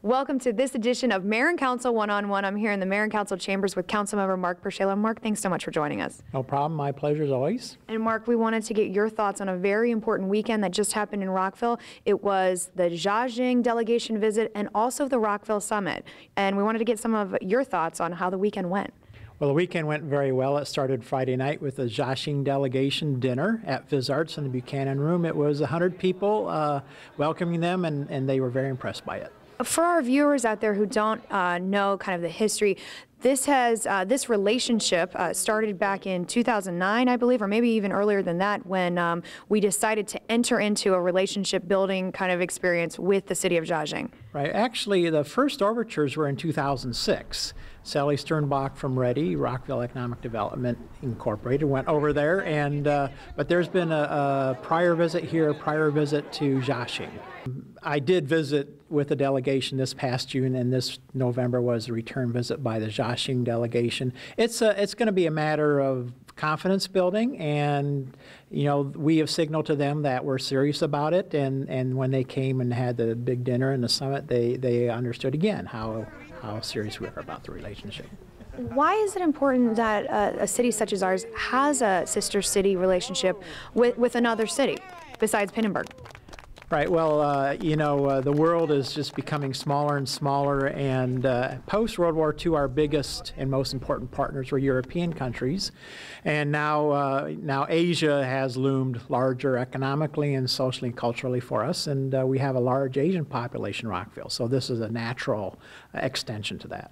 Welcome to this edition of Mayor and Council One-on-One. I'm here in the Mayor and Council chambers with Councilmember Mark Pierzchala. Mark, thanks so much for joining us. No problem. My pleasure as always. And Mark, we wanted to get your thoughts on a very important weekend that just happened in Rockville. It was the Jiaxing delegation visit and also the Rockville Summit. And we wanted to get some of your thoughts on how the weekend went. Well, the weekend went very well. It started Friday night with the Jiaxing delegation dinner at Viz Arts in the Buchanan Room. It was 100 people welcoming them, and they were very impressed by it. For our viewers out there who don't know kind of the history, this relationship started back in 2009, I believe, or maybe even earlier than that, when we decided to enter into a relationship building kind of experience with the city of Jiaxing. Right. Actually, the first overtures were in 2006. Sally Sternbach from Ready, Rockville Economic Development Incorporated, went over there, and but there's been a prior visit here, a prior visit to Jiaxing. I did visit with the delegation this past June, and this November was a return visit by the Jiaxing delegation. It's going to be a matter of confidence building, and we have signaled to them that we're serious about it, and when they came and had the big dinner and the summit, they understood again how serious we are about the relationship. Why is it important that a city such as ours has a sister city relationship with another city besides Pinnenberg? Right. Well, the world is just becoming smaller and smaller, and post-World War II, our biggest and most important partners were European countries, and now Asia has loomed larger economically and socially and culturally for us, and we have a large Asian population in Rockville, so this is a natural extension to that.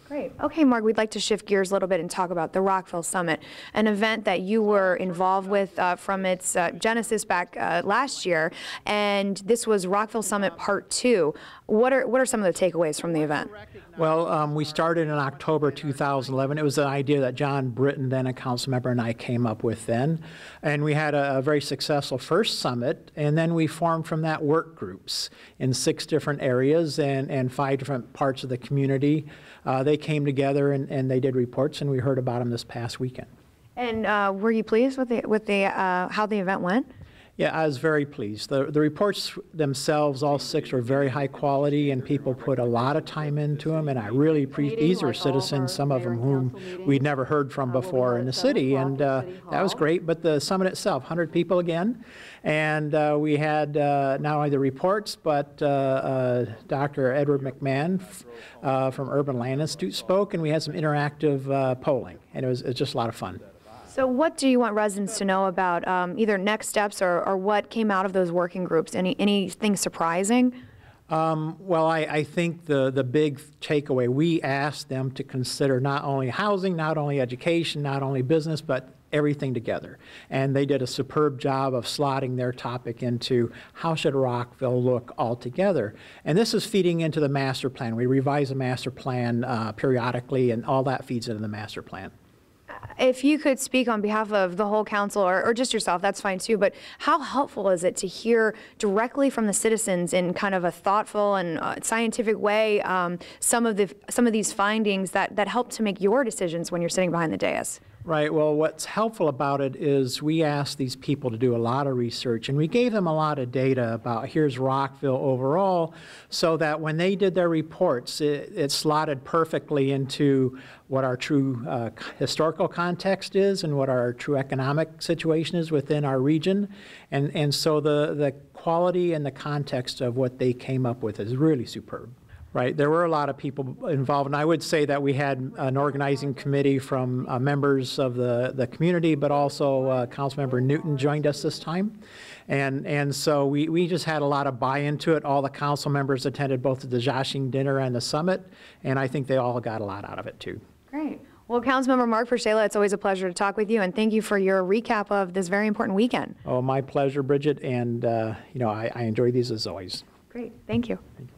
Great. Okay, Mark, we'd like to shift gears a little bit and talk about the Rockville Summit, an event that you were involved with from its genesis back last year, and this was Rockville Summit Part 2. What are some of the takeaways from the event? Well, we started in October 2011. It was an idea that John Britton, then a council member, and I came up with then. And we had a very successful first summit, and then we formed from that work groups in 6 different areas and 5 different parts of the community. They came together and they did reports, and we heard about them this past weekend. And were you pleased with how the event went? Yeah, I was very pleased. The reports themselves, all 6, were very high quality, and people put a lot of time into them, and I really appreciate these are citizens, some of them whom we'd never heard from before in the city, and that was great. But the summit itself, 100 people again, and we had not only the reports, but Dr. Edward McMahon from Urban Land Institute spoke, and we had some interactive polling, and it was just a lot of fun. So what do you want residents to know about either next steps or what came out of those working groups? Anything surprising? Well, I think the big takeaway, we asked them to consider not only housing, not only education, not only business, but everything together. And they did a superb job of slotting their topic into how should Rockville look altogether. And this is feeding into the master plan. We revise the master plan periodically, and all that feeds into the master plan. If you could speak on behalf of the whole council, or just yourself, that's fine too, but how helpful is it to hear directly from the citizens in kind of a thoughtful and scientific way some of these findings that help to make your decisions when you're sitting behind the dais? Right. Well, what's helpful about it is we asked these people to do a lot of research, and we gave them a lot of data about here's Rockville overall, so that when they did their reports, it slotted perfectly into what our true historical context is and what our true economic situation is within our region. And so the quality and the context of what they came up with is really superb. Right. There were a lot of people involved, and I would say that we had an organizing committee from members of the community, but also Councilmember Newton joined us this time. And so we just had a lot of buy-in to it. All the council members attended both the Jiaxing dinner and the summit, and I think they all got a lot out of it too. Great. Well, Councilmember Mark Pierzchala, it's always a pleasure to talk with you, and thank you for your recap of this very important weekend. Oh, my pleasure, Bridget, and I enjoy these as always. Great. Thank you. Thank you.